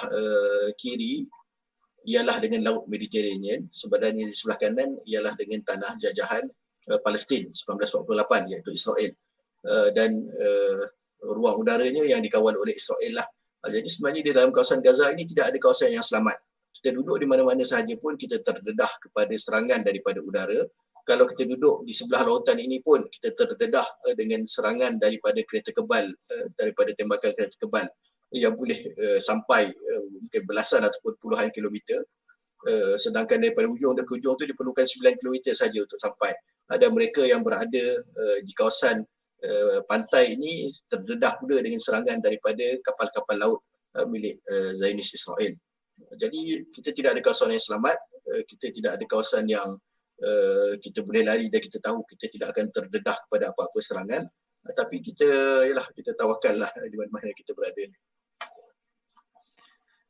kiri ialah dengan Laut Mediterranean, sempadannya di sebelah kanan ialah dengan tanah jajahan Palestin 1948 iaitu Israel, dan ruang udaranya yang dikawal oleh Israel lah. Jadi sebenarnya di dalam kawasan Gaza ini tidak ada kawasan yang selamat. Kita duduk di mana-mana sahaja pun kita terdedah kepada serangan daripada udara. Kalau kita duduk di sebelah lautan ini pun kita terdedah dengan serangan daripada kereta kebal, daripada tembakan kereta kebal yang boleh sampai mungkin belasan ataupun puluhan kilometer. Sedangkan daripada ujung ke ujung tu diperlukan 9 km saja untuk sampai. Ada mereka yang berada di kawasan pantai ini terdedah pula dengan serangan daripada kapal-kapal laut milik Zionis Israel. Jadi kita tidak ada kawasan yang selamat, kita tidak ada kawasan yang kita boleh lari dan kita tahu kita tidak akan terdedah kepada apa-apa serangan. Tapi kita tawakallah di mana-mana kita berada.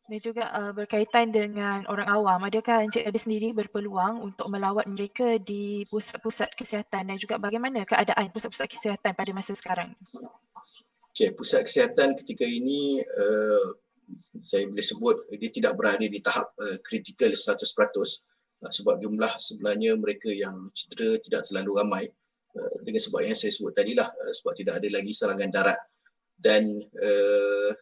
Dan juga berkaitan dengan orang awam, adakah Encik Nadir sendiri berpeluang untuk melawat mereka di pusat-pusat kesihatan dan juga bagaimana keadaan pusat-pusat kesihatan pada masa sekarang? Okay, pusat kesihatan ketika ini saya boleh sebut dia tidak berada di tahap kritikal 100%, sebab jumlah sebenarnya mereka yang cedera tidak terlalu ramai, dengan sebab yang saya sebut tadilah, sebab tidak ada lagi serangan darat. Dan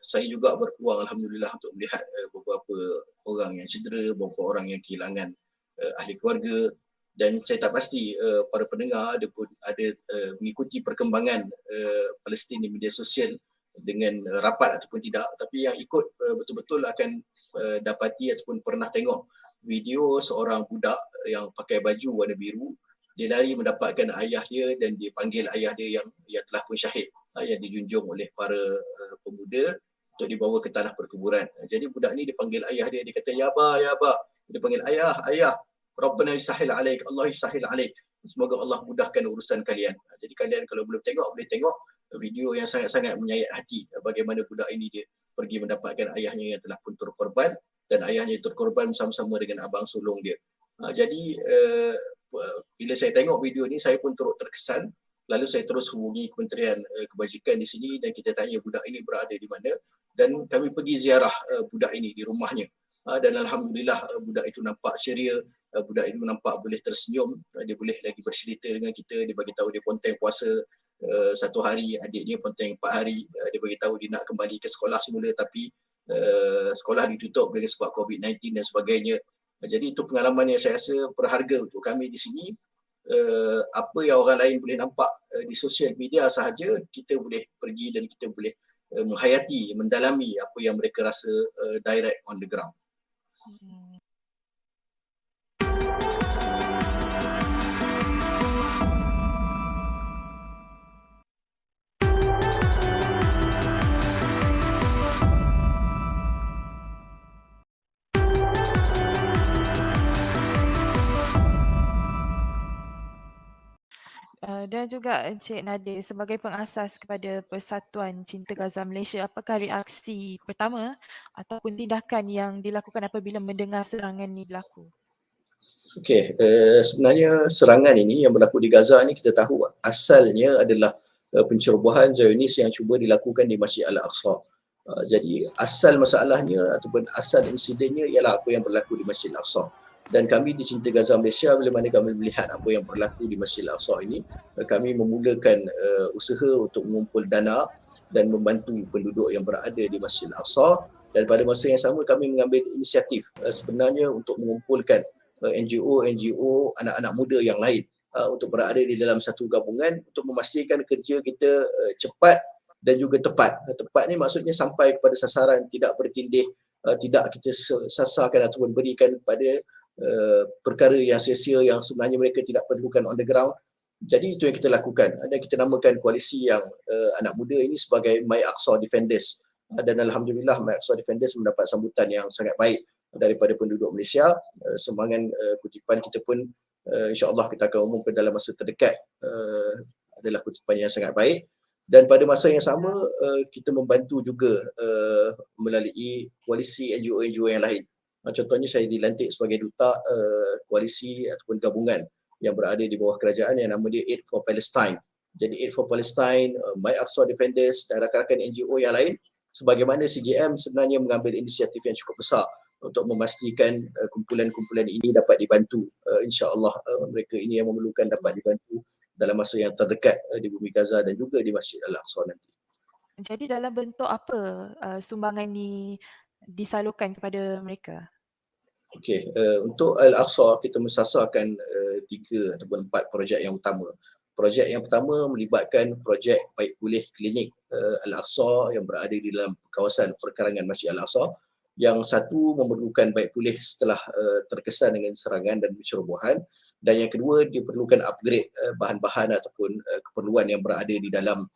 saya juga berpeluang alhamdulillah untuk melihat beberapa orang yang cedera, beberapa orang yang kehilangan ahli keluarga, dan saya tak pasti para pendengar ada mengikuti perkembangan Palestin di media sosial dengan rapat ataupun tidak, tapi yang ikut betul-betul akan dapati ataupun pernah tengok video seorang budak yang pakai baju warna biru. Dia lari mendapatkan ayah dia dan dia panggil ayah dia yang telah pun syahid, yang dijunjung oleh para pemuda untuk dibawa ke tanah perkuburan. Jadi budak ni dipanggil ayah dia, dia kata ya ba, dia panggil ayah, Rabbana yusahil alaik, Allah yusahil alaik, semoga Allah mudahkan urusan kalian. Jadi kalian kalau belum tengok, boleh tengok video yang sangat-sangat menyayat hati, bagaimana budak ini dia pergi mendapatkan ayahnya yang telah pun terkorban, dan ayahnya terkorban bersama-sama dengan abang sulung dia. Jadi bila saya tengok video ni, saya pun turut terkesan. Lalu saya terus hubungi Kementerian Kebajikan di sini dan kita tanya budak ini berada di mana, dan kami pergi ziarah budak ini di rumahnya. Dan alhamdulillah budak itu nampak ceria, budak itu nampak boleh tersenyum, dia boleh lagi bercerita dengan kita. Dia bagi tahu dia ponteng puasa 1 hari, adiknya ponteng 4 hari. Dia bagi tahu dia nak kembali ke sekolah semula, tapi sekolah ditutup dengan sebab COVID-19 dan sebagainya. Jadi itu pengalaman yang saya rasa berharga untuk kami di sini. Apa yang orang lain boleh nampak di sosial media sahaja, kita boleh pergi dan kita boleh menghayati, mendalami apa yang mereka rasa direct on the ground. Dan juga Encik Nadir sebagai pengasas kepada Persatuan Cinta Gaza Malaysia, apakah reaksi pertama ataupun tindakan yang dilakukan apabila mendengar serangan ini berlaku? Okey, sebenarnya serangan ini yang berlaku di Gaza ini kita tahu asalnya adalah pencerobohan Zionis yang cuba dilakukan di Masjid Al-Aqsa. Jadi asal masalahnya ataupun asal insidennya ialah apa yang berlaku di Masjid Al-Aqsa. Dan kami di Cinta Gaza Malaysia, bila mana kami melihat apa yang berlaku di Masjid Al-Aqsa ini, kami memulakan usaha untuk mengumpul dana dan membantu penduduk yang berada di Masjid Al-Aqsa. Dan pada masa yang sama kami mengambil inisiatif sebenarnya untuk mengumpulkan NGO anak-anak muda yang lain untuk berada di dalam satu gabungan untuk memastikan kerja kita cepat dan juga tepat. Tepat ni maksudnya sampai kepada sasaran, tidak bertindih, tidak kita sasarkan ataupun berikan pada perkara yang sia-sia yang sebenarnya mereka tidak perlukan on the ground. Jadi itu yang kita lakukan, dan kita namakan koalisi yang anak muda ini sebagai My Aqsa Defenders, dan alhamdulillah My Aqsa Defenders mendapat sambutan yang sangat baik daripada penduduk Malaysia. Sumbangan kutipan kita pun insya-Allah kita akan umumkan dalam masa terdekat, adalah kutipan yang sangat baik. Dan pada masa yang sama kita membantu juga melalui koalisi NGO yang lain. Contohnya saya dilantik sebagai duta koalisi ataupun gabungan yang berada di bawah kerajaan yang nama dia Aid for Palestine. Jadi Aid for Palestine, My Aqsa Defenders dan rakan-rakan NGO yang lain, sebagaimana CGM sebenarnya mengambil inisiatif yang cukup besar untuk memastikan kumpulan-kumpulan ini dapat dibantu. InsyaAllah mereka ini yang memerlukan dapat dibantu dalam masa yang terdekat di Bumi Gaza dan juga di Masjid Al-Aqsa nanti. Jadi dalam bentuk apa sumbangan ni disalurkan kepada mereka? Okey, untuk Al-Aqsa kita mensasarkan 3 ataupun 4 projek yang utama. Projek yang pertama melibatkan projek baik pulih klinik Al-Aqsa yang berada di dalam kawasan perkarangan Masjid Al-Aqsa. Yang satu memerlukan baik pulih setelah terkesan dengan serangan dan pencerobohan, dan yang kedua diperlukan upgrade bahan-bahan ataupun keperluan yang berada di dalam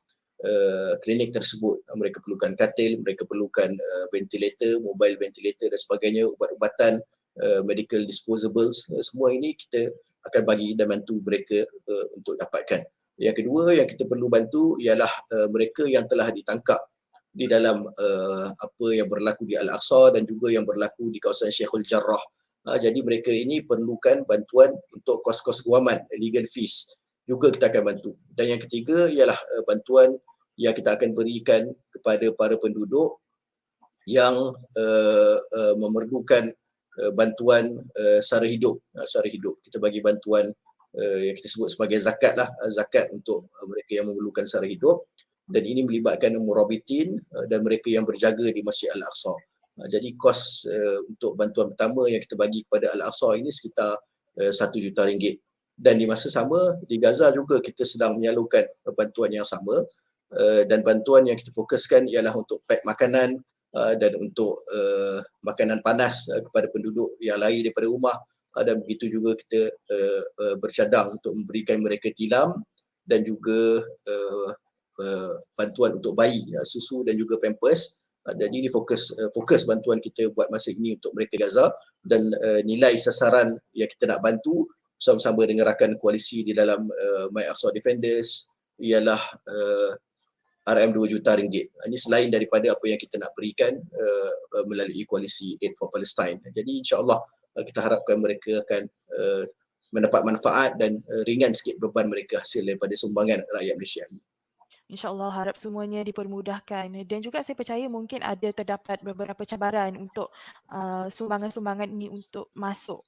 klinik tersebut. Mereka perlukan katil, mereka perlukan ventilator, mobile ventilator dan sebagainya, ubat-ubatan, medical disposables. Semua ini kita akan bagi dan bantu mereka untuk dapatkan. Yang kedua yang kita perlu bantu ialah mereka yang telah ditangkap di dalam apa yang berlaku di Al-Aqsa dan juga yang berlaku di kawasan Syekhul Jarrah. Jadi mereka ini perlukan bantuan untuk kos-kos guaman, legal fees. Juga kita akan bantu. Dan yang ketiga ialah bantuan yang kita akan berikan kepada para penduduk yang memerlukan bantuan sara hidup. Sara hidup. Kita bagi bantuan yang kita sebut sebagai zakat lah. Zakat untuk mereka yang memerlukan sara hidup. Dan ini melibatkan murabitin dan mereka yang berjaga di Masjid Al-Aqsa. Jadi kos untuk bantuan pertama yang kita bagi kepada Al-Aqsa ini sekitar RM1 juta. Dan di masa sama di Gaza juga kita sedang menyalurkan bantuan yang sama, dan bantuan yang kita fokuskan ialah untuk pack makanan dan untuk makanan panas kepada penduduk yang lari daripada rumah, dan begitu juga kita bercadang untuk memberikan mereka tilam dan juga bantuan untuk bayi, susu dan juga pampers. Jadi ini fokus bantuan kita buat masa ini untuk mereka Gaza, dan nilai sasaran yang kita nak bantu bersama-sama dengan rakan koalisi di dalam My Aqsa Defenders ialah RM2 juta. Ini selain daripada apa yang kita nak berikan melalui koalisi Aid for Palestine. Jadi insya-Allah kita harapkan mereka akan mendapat manfaat dan ringan sikit beban mereka hasil daripada sumbangan rakyat Malaysia ini. InsyaAllah harap semuanya dipermudahkan, dan juga saya percaya mungkin ada terdapat beberapa cabaran untuk sumbangan-sumbangan ini untuk masuk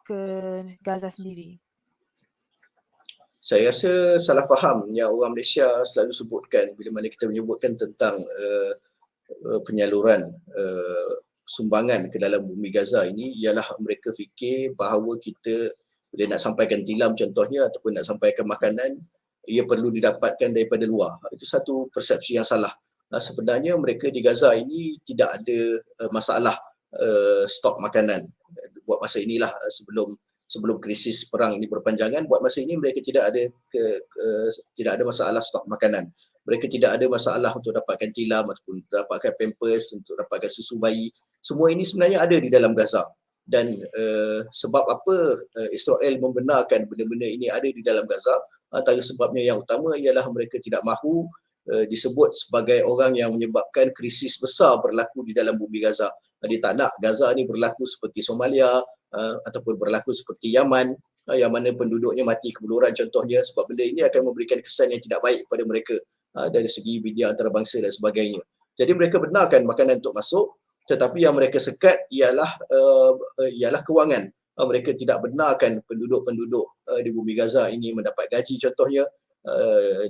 ke Gaza sendiri. Saya rasa salah faham yang orang Malaysia selalu sebutkan bila mana kita menyebutkan tentang penyaluran sumbangan ke dalam Bumi Gaza ini ialah mereka fikir bahawa kita bila nak sampaikan tilam contohnya ataupun nak sampaikan makanan, ia perlu didapatkan daripada luar. Itu satu persepsi yang salah. Sebenarnya mereka di Gaza ini tidak ada masalah stok makanan. Buat masa inilah sebelum krisis perang ini berpanjangan, buat masa ini mereka tidak ada masalah stok makanan. Mereka tidak ada masalah untuk dapatkan tilam ataupun dapatkan pampers, untuk dapatkan susu bayi. Semua ini sebenarnya ada di dalam Gaza. Dan sebab apa Israel membenarkan benda-benda ini ada di dalam Gaza, antara sebabnya yang utama ialah mereka tidak mahu disebut sebagai orang yang menyebabkan krisis besar berlaku di dalam Bumi Gaza. Dia tak nak Gaza ni berlaku seperti Somalia ataupun berlaku seperti Yaman, yang mana penduduknya mati kebuluran contohnya, sebab benda ini akan memberikan kesan yang tidak baik kepada mereka dari segi media antarabangsa dan sebagainya. Jadi mereka benarkan makanan untuk masuk, tetapi yang mereka sekat ialah kewangan. mereka tidak benarkan penduduk-penduduk di Bumi Gaza ini mendapat gaji contohnya.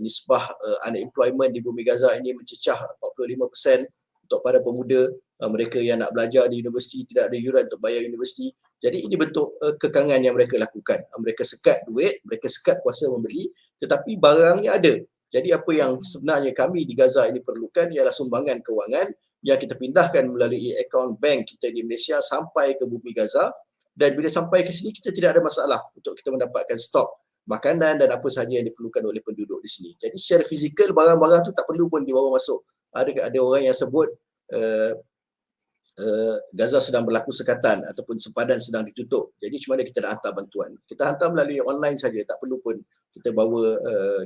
Nisbah unemployment di Bumi Gaza ini mencecah 45% untuk para pemuda, mereka yang nak belajar di universiti tidak ada yuran untuk bayar universiti. Jadi ini bentuk kekangan yang mereka lakukan. Mereka sekat duit, mereka sekat kuasa membeli, tetapi barangnya ada. Jadi apa yang sebenarnya kami di Gaza ini perlukan ialah sumbangan kewangan yang kita pindahkan melalui akaun bank kita di Malaysia sampai ke Bumi Gaza, dan bila sampai ke sini kita tidak ada masalah untuk kita mendapatkan stok makanan dan apa sahaja yang diperlukan oleh penduduk di sini. Jadi secara fizikal barang-barang tu tak perlu pun dibawa masuk. Ada orang yang sebut Gaza sedang berlaku sekatan ataupun sempadan sedang ditutup. Jadi cuma mana kita nak hantar bantuan? Kita hantar melalui online saja, tak perlu pun kita bawa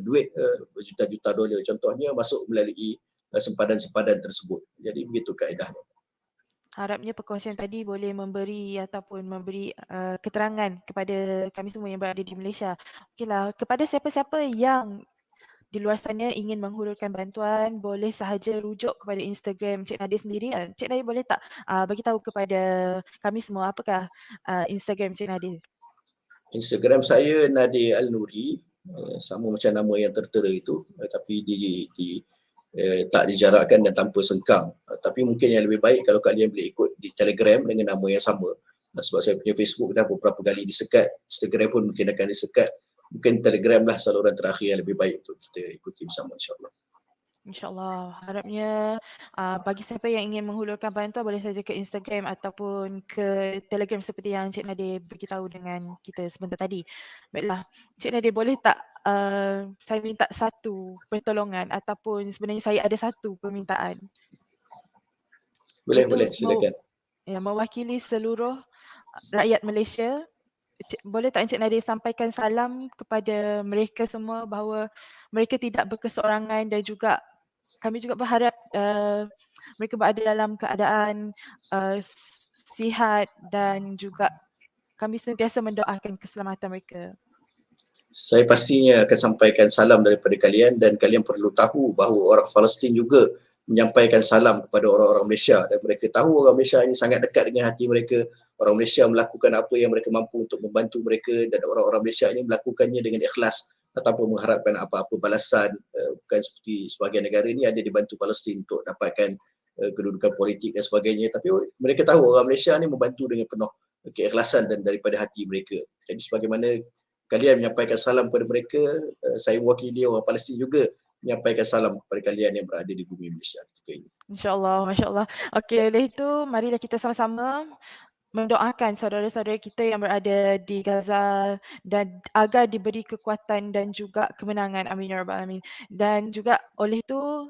duit berjuta-juta dolar contohnya masuk melalui sempadan-sempadan tersebut. Jadi begitu kaedahnya. Harapnya perkongsian tadi boleh memberi ataupun memberi keterangan kepada kami semua yang berada di Malaysia. Okeylah, kepada siapa-siapa yang di luar sana ingin menghulurkan bantuan, boleh sahaja rujuk kepada Instagram Cik Nadia sendiri. Cik Nadia boleh tak bagi tahu kepada kami semua apakah Instagram Cik Nadia? Instagram saya Nadir Al-Nuri, sama macam nama yang tertera itu, tapi tak dijarakkan dan tanpa sengkang. Tapi mungkin yang lebih baik kalau kalian boleh ikut di Telegram dengan nama yang sama. Sebab saya punya Facebook dah beberapa kali disekat, Instagram pun mungkin akan disekat. Mungkin Telegram lah saluran terakhir yang lebih baik untuk kita ikuti bersama, insyaAllah. InsyaAllah. Harapnya bagi siapa yang ingin menghulurkan bantuan boleh saja ke Instagram ataupun ke Telegram seperti yang Cik Nadia beritahu dengan kita sebentar tadi. Baiklah, Cik Nadia boleh tak saya minta satu pertolongan ataupun sebenarnya saya ada satu permintaan. Boleh, silakan. Mewakili seluruh rakyat Malaysia, boleh tak Encik Nadia sampaikan salam kepada mereka semua bahawa mereka tidak berkeseorangan dan juga kami juga berharap mereka berada dalam keadaan sihat dan juga kami sentiasa mendoakan keselamatan mereka. Saya pastinya akan sampaikan salam daripada kalian dan kalian perlu tahu bahawa orang Palestin juga menyampaikan salam kepada orang-orang Malaysia dan mereka tahu orang Malaysia ini sangat dekat dengan hati mereka. Orang Malaysia melakukan apa yang mereka mampu untuk membantu mereka dan orang-orang Malaysia ini melakukannya dengan ikhlas tanpa mengharapkan apa-apa balasan. Bukan seperti sebahagian negara ini ada dibantu Palestin untuk dapatkan kedudukan politik dan sebagainya, tapi mereka tahu orang Malaysia ini membantu dengan penuh keikhlasan dan daripada hati mereka. Jadi sebagaimana kalian menyampaikan salam kepada mereka, saya mewakili orang Palestin juga menyampaikan salam kepada kalian yang berada di bumi Malaysia ketika ini. InsyaAllah, Masya Allah. Okey, oleh itu marilah kita sama-sama mendoakan saudara-saudara kita yang berada di Gaza dan agar diberi kekuatan dan juga kemenangan. Amin ya rabbal alamin. Dan juga oleh itu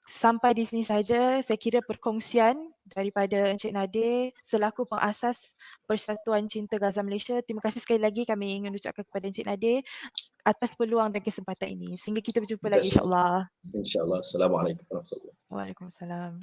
sampai di sini saja saya kira perkongsian daripada Encik Nadia selaku pengasas Persatuan Cinta Gaza Malaysia. Terima kasih sekali lagi kami ingin ucapkan kepada Encik Nadia atas peluang dan kesempatan ini. Sehingga kita berjumpa lagi insyaAllah. InsyaAllah. Assalamualaikum warahmatullahi wabarakatuh. Waalaikumsalam.